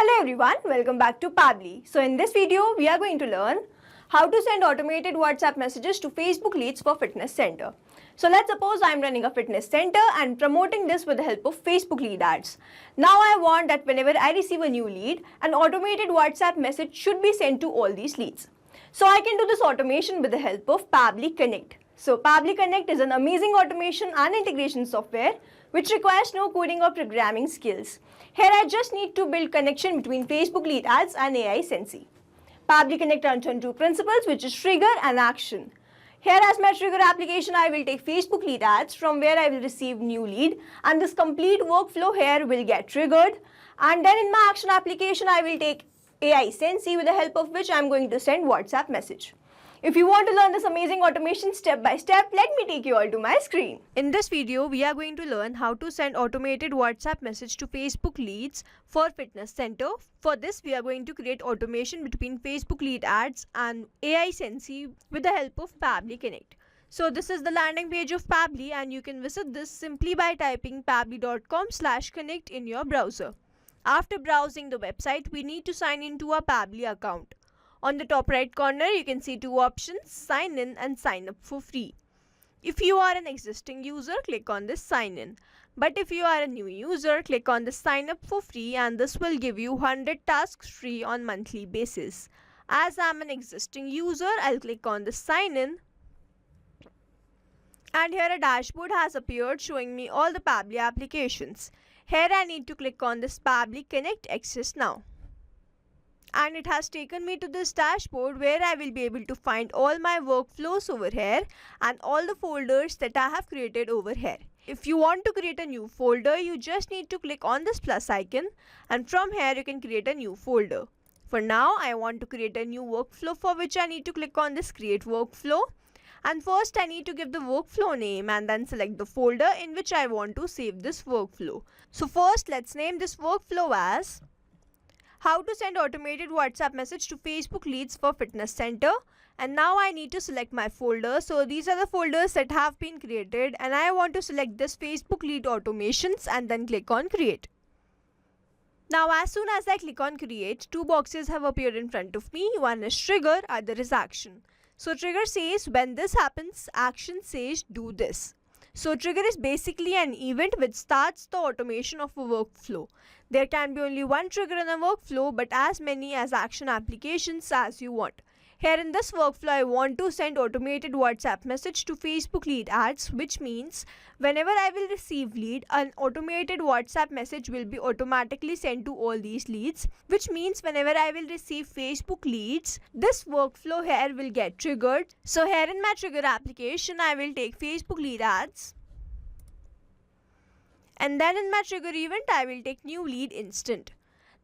Hello everyone, welcome back to Pabbly. So in this video, we are going to learn how to send automated WhatsApp messages to Facebook leads for fitness center. So let's suppose I'm running a fitness center and promoting this with the help of Facebook lead ads. Now I want that whenever I receive a new lead, an automated WhatsApp message should be sent to all these leads. So I can do this automation with the help of Pabbly Connect. So Pabbly Connect is an amazing automation and integration software which requires no coding or programming skills. Here I just need to build connection between Facebook lead ads and AI Sensei. Pabbly Connect runs on two principles, which is trigger and action. Here as my trigger application, I will take Facebook lead ads from where I will receive new lead, and this complete workflow here will get triggered. And then in my action application, I will take AI Sensei with the help of which I am going to send WhatsApp message. If you want to learn this amazing automation step by step, let me take you all to my screen. In this video, we are going to learn how to send automated WhatsApp message to Facebook leads for fitness center. For this, we are going to create automation between Facebook lead ads and AI Sensei with the help of Pabbly Connect. So this is the landing page of Pabbly, and you can visit this simply by typing pabbly.com/connect in your browser. After browsing the website, we need to sign into a Pabbly account. On the top right corner, you can see two options, sign in and sign up for free. If you are an existing user, click on this sign in. But if you are a new user, click on the sign up for free, and this will give you 100 tasks free on monthly basis. As I am an existing user, I'll click on the sign in. And here a dashboard has appeared showing me all the Pabbly applications. Here I need to click on this Pabbly Connect Access Now. And it has taken me to this dashboard where I will be able to find all my workflows over here and all the folders that I have created over here. If you want to create a new folder, you just need to click on this plus icon, and from here you can create a new folder. For now, I want to create a new workflow, for which I need to click on this create workflow. And first I need to give the workflow name and then select the folder in which I want to save this workflow. So first let's name this workflow as how to send automated WhatsApp message to Facebook leads for fitness center. And now I need to select my folder. So these are the folders that have been created, and I want to select this Facebook lead automations and then click on create. Now as soon as I click on create, two boxes have appeared in front of me. One is trigger, other is action. So trigger says when this happens, action says do this. So trigger is basically an event which starts the automation of a workflow. There can be only one trigger in a workflow, but as many as action applications as you want. Here in this workflow, I want to send automated WhatsApp message to Facebook lead ads, which means whenever I will receive lead, an automated WhatsApp message will be automatically sent to all these leads, which means whenever I will receive Facebook leads, this workflow here will get triggered. So here in my trigger application, I will take Facebook lead ads. And then in my trigger event, I will take new lead instant.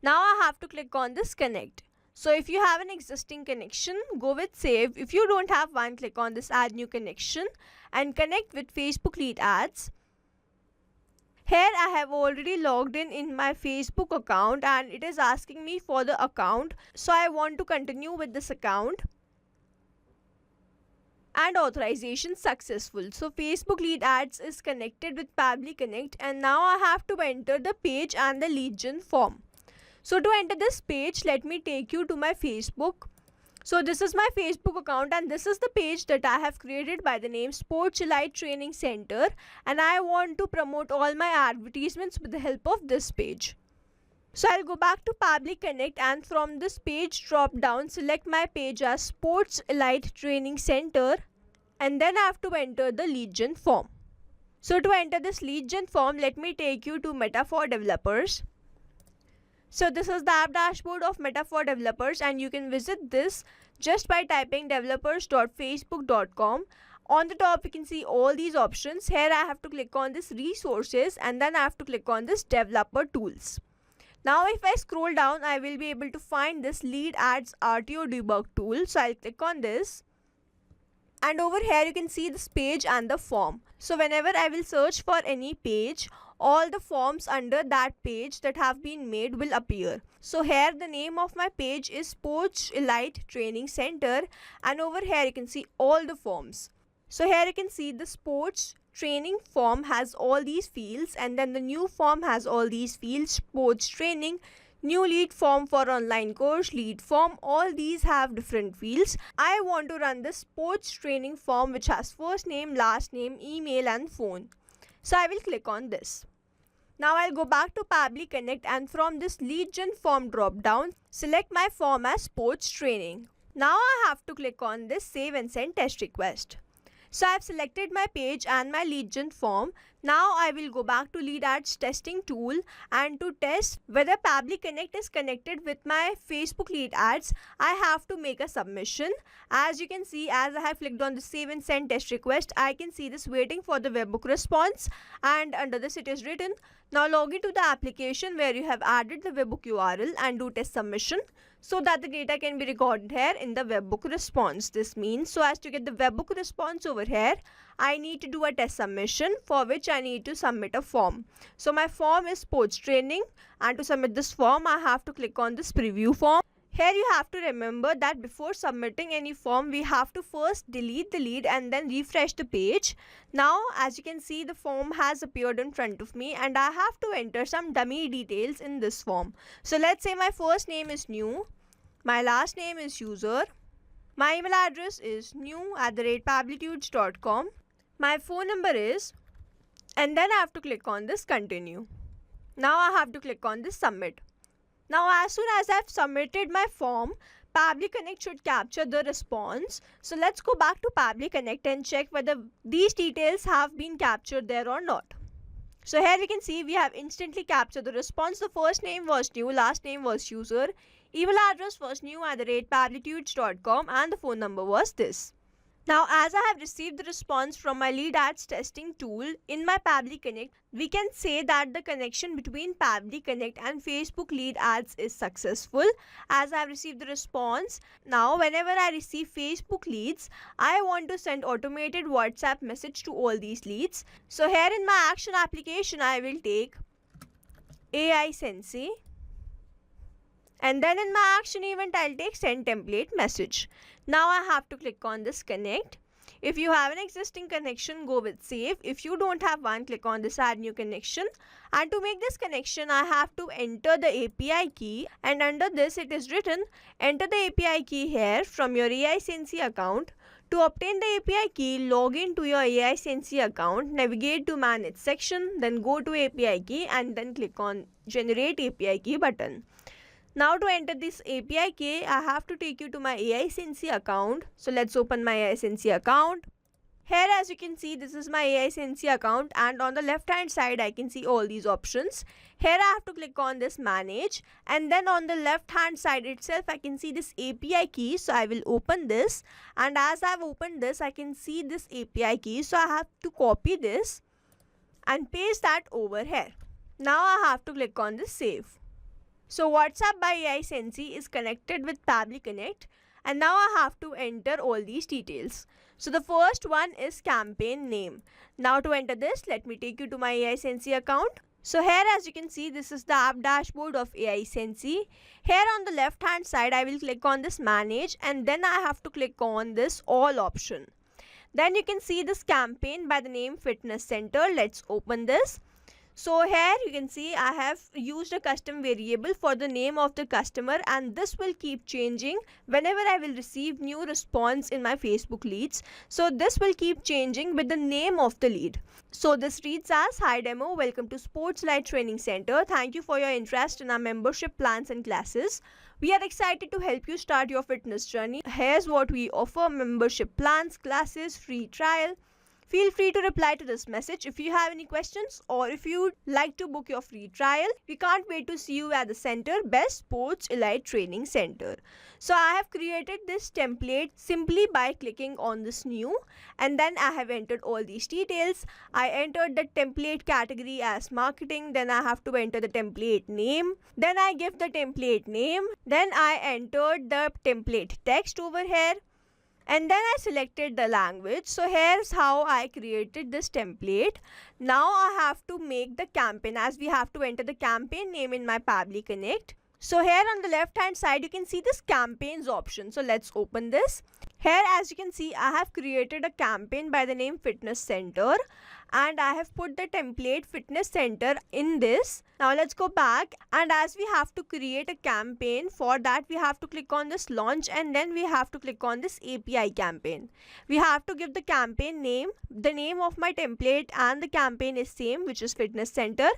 Now I have to click on this connect. So if you have an existing connection, go with save. If you don't have one, click on this add new connection and connect with Facebook lead ads. Here I have already logged in my Facebook account, and it is asking me for the account. So I want to continue with this account. And authorization successful. So Facebook lead ads is connected with Pabbly Connect, and now I have to enter the page and the lead gen form. So to enter this page, let me take you to my Facebook. So this is my Facebook account, and this is the page that I have created by the name Sports Elite Training Center, and I want to promote all my advertisements with the help of this page. So I'll go back to Pabbly Connect, and from this page drop down, select my page as Sports Elite Training Center, and then I have to enter the lead gen form. So to enter this lead gen form, let me take you to Meta for Developers. So this is the app dashboard of Meta for Developers, and you can visit this just by typing developers.facebook.com. On the top you can see all these options. Here I have to click on this resources, and then I have to click on this developer tools. Now if I scroll down, I will be able to find this lead ads RTO debug tool. So I'll click on this. And over here you can see this page and the form. So whenever I will search for any page, all the forms under that page that have been made will appear. So here the name of my page is Sports Elite Training Center, and over here you can see all the forms. So here you can see the sports training form has all these fields, and then the new form has all these fields: sports training, new lead form for online course, lead form, all these have different fields. I want to run the sports training form which has first name, last name, email and phone. So I will click on this. Now I'll go back to Pabbly Connect and from this lead gen form drop down, select my form as sports training. Now I have to click on this save and send test request. So I've selected my page and my lead gen form. Now I will go back to lead ads testing tool, and to test whether Pabbly Connect is connected with my Facebook lead ads, I have to make a submission. As you can see, as I have clicked on the save and send test request, I can see this waiting for the webhook response, and under this it is written, now log into the application where you have added the webhook URL and do test submission so that the data can be recorded here in the webhook response. This means, so as to get the webhook response over here, I need to do a test submission for which I need to submit a form. So my form is sports training, and to submit this form I have to click on this preview form. Here you have to remember that before submitting any form, we have to first delete the lead and then refresh the page. Now as you can see, the form has appeared in front of me and I have to enter some dummy details in this form. So let's say my first name is new, my last name is user, my email address is new@pabblytudes.com, my phone number is, and then I have to click on this continue. Now I have to click on this submit. Now as soon as I've submitted my form, Pabbly Connect should capture the response. So let's go back to Pabbly Connect and check whether these details have been captured there or not. So here you can see we have instantly captured the response. The first name was new, last name was user, email address was new@pabblytudes.com, and the phone number was this. Now as I have received the response from my lead ads testing tool in my Pabbly Connect, we can say that the connection between Pabbly Connect and Facebook lead ads is successful, as I have received the response. Now whenever I receive Facebook leads, I want to send automated WhatsApp message to all these leads. So here in my action application, I will take AI Sensei, and then in my action event I'll take send template message. Now I have to click on this connect. If you have an existing connection, go with save. If you don't have one, click on this add new connection, and to make this connection I have to enter the API key, and under this it is written enter the API key here from your AI Sensei account. To obtain the API key, log in to your AI Sensei account, navigate to manage section, then go to API key and then click on generate API key button. Now to enter this API key, I have to take you to my AI Sensei account. So let's open my AI Sensei account. Here as you can see, this is my AI Sensei account, and on the left hand side I can see all these options. Here I have to click on this manage, and then on the left hand side itself I can see this API key. So I will open this, and as I have opened this I can see this API key. So I have to copy this and paste that over here. Now I have to click on this save. So WhatsApp by AI Sensei is connected with Pabbly Connect, and now I have to enter all these details. So the first one is campaign name. Now to enter this, let me take you to my AI Sensei account. So here as you can see, this is the app dashboard of AI Sensei. Here on the left hand side I will click on this manage, and then I have to click on this all option. Then you can see this campaign by the name Fitness Center. Let's open this. So here you can see I have used a custom variable for the name of the customer, and this will keep changing whenever I will receive new response in my Facebook leads. So this will keep changing with the name of the lead. So this reads as, hi demo, welcome to Sports Light Training Center. Thank you for your interest in our membership plans and classes. We are excited to help you start your fitness journey. Here's what we offer: membership plans, classes, free trial. Feel free to reply to this message if you have any questions, or if you'd like to book your free trial. We can't wait to see you at the center, Best Sports Elite Training Center. So I have created this template simply by clicking on this new, and then I have entered all these details. I entered the template category as marketing, then I have to enter the template name, then I give the template name, then I entered the template text over here, and then I selected the language. So here's how I created this template. Now I have to make the campaign, as we have to enter the campaign name in my Pabbly Connect. So here on the left hand side you can see this campaigns option. So let's open this. Here, as you can see, I have created a campaign by the name Fitness Center, and I have put the template Fitness Center in this. Now let's go back, and as we have to create a campaign, for that we have to click on this launch, and then we have to click on this API campaign. We have to give the campaign name. The name of my template and the campaign is same, which is Fitness Center,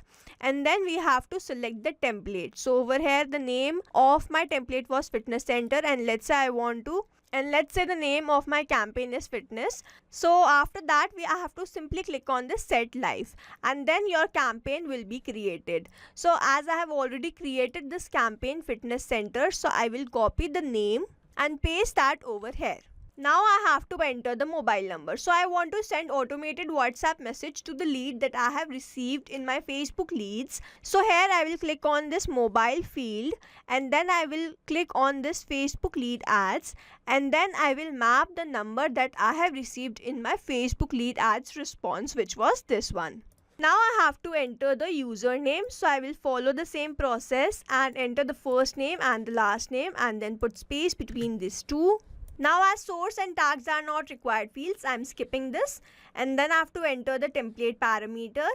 and then we have to select the template. So over here the name of my template was Fitness Center, and let's say the name of my campaign is fitness. So after that I have to simply click on the set live, and then your campaign will be created. So as I have already created this campaign Fitness Center, so I will copy the name and paste that over here. Now I have to enter the mobile number. So I want to send automated WhatsApp message to the lead that I have received in my Facebook leads. So here I will click on this mobile field, and then I will click on this Facebook lead ads, and then I will map the number that I have received in my Facebook lead ads response, which was this one. Now I have to enter the username, so I will follow the same process and enter the first name and the last name, and then put space between these two. Now as source and tags are not required fields, I am skipping this, and then I have to enter the template parameter.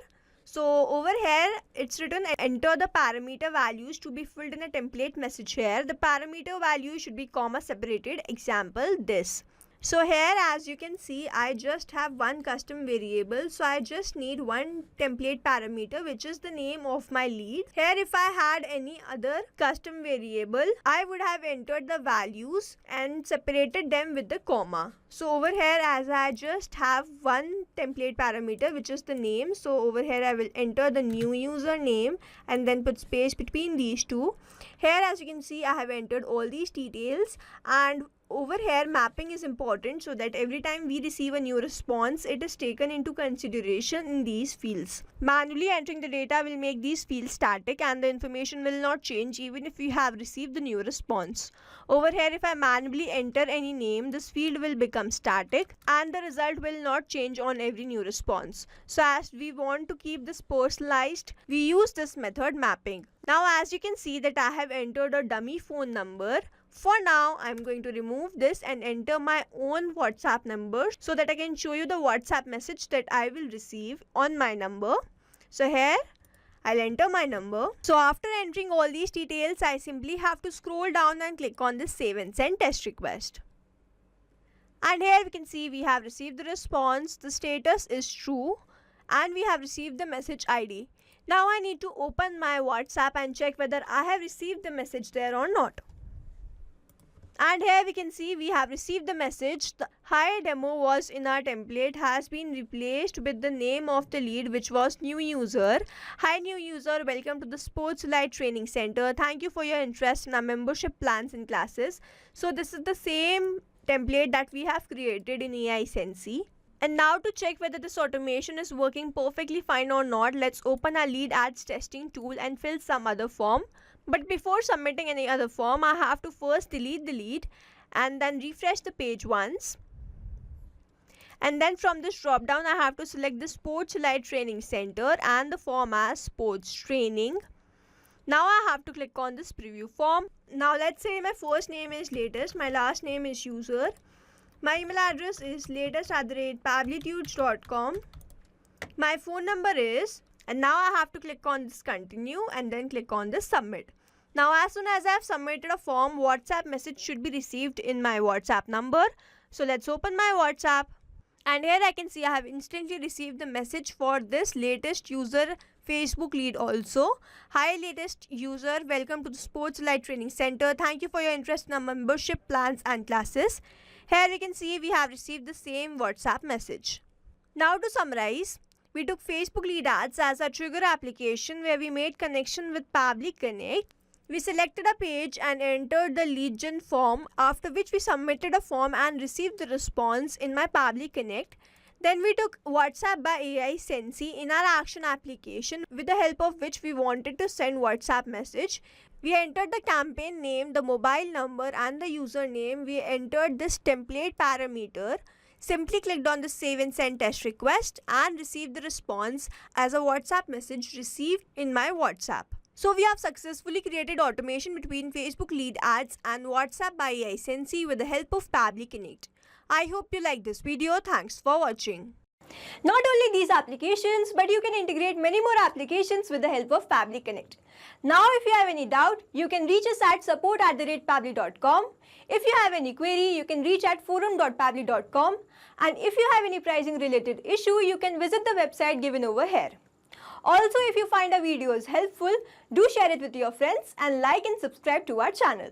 So over here it's written enter the parameter values to be filled in a template message. Here the parameter value should be comma separated, example this. So here as you can see, I just have one custom variable, so I just need one template parameter, which is the name of my lead. Here if I had any other custom variable, I would have entered the values and separated them with the comma. So over here as I just have one template parameter, which is the name, so over here I will enter the new user name and then put space between these two. Here as you can see, I have entered all these details, and over here mapping is important, so that every time we receive a new response, it is taken into consideration in these fields. Manually entering the data will make these fields static, and the information will not change even if we have received the new response. Over here if I manually enter any name, this field will become static and the result will not change on every new response. So as we want to keep this personalized, we use this method mapping. Now as you can see that I have entered a dummy phone number. For now, I'm going to remove this and enter my own WhatsApp number, so that I can show you the WhatsApp message that I will receive on my number. So here, I'll enter my number. So after entering all these details, I simply have to scroll down and click on this save and send test request. And here we can see we have received the response, the status is true, and we have received the message ID. Now I need to open my WhatsApp and check whether I have received the message there or not. And here we can see we have received the message. The hi demo was in our template has been replaced with the name of the lead, which was new user. Hi new user, welcome to the Sports Light Training Center. Thank you for your interest in our membership plans and classes. So this is the same template that we have created in AI Sensei. And now to check whether this automation is working perfectly fine or not, let's open our lead ads testing tool and fill some other form. But before submitting any other form, I have to first delete the lead and then refresh the page once. And then from this drop down, I have to select the Sports Light Training Center and the form as Sports Training. Now I have to click on this preview form. Now let's say my first name is latest, my last name is user. My email address is latest@pabblytudes.com. My phone number is, and now I have to click on this continue and then click on this submit. Now as soon as I have submitted a form, WhatsApp message should be received in my WhatsApp number. So let's open my WhatsApp, and here I can see I have instantly received the message for this latest user Facebook lead also. Hi latest user, welcome to the Sports Light Training Center. Thank you for your interest in our membership plans and classes. Here we can see we have received the same WhatsApp message. Now to summarize, we took Facebook lead ads as a trigger application where we made connection with Pabbly Connect. We selected a page and entered the lead gen form, after which we submitted a form and received the response in my Pabbly Connect. Then we took WhatsApp by AI Sensei in our action application, with the help of which we wanted to send WhatsApp message. We entered the campaign name, the mobile number and the username. We entered this template parameter, simply clicked on the save and send test request and received the response as a WhatsApp message received in my WhatsApp. So we have successfully created automation between Facebook lead ads and WhatsApp by AI Sensei with the help of Pabbly Connect. I hope you liked this video. Thanks for watching. Not only these applications, but you can integrate many more applications with the help of Pabbly Connect. Now, if you have any doubt, you can reach us at support@pabbly.com. If you have any query, you can reach at forum.pabbly.com. And if you have any pricing related issue, you can visit the website given over here. Also, if you find our videos helpful, do share it with your friends and like and subscribe to our channel.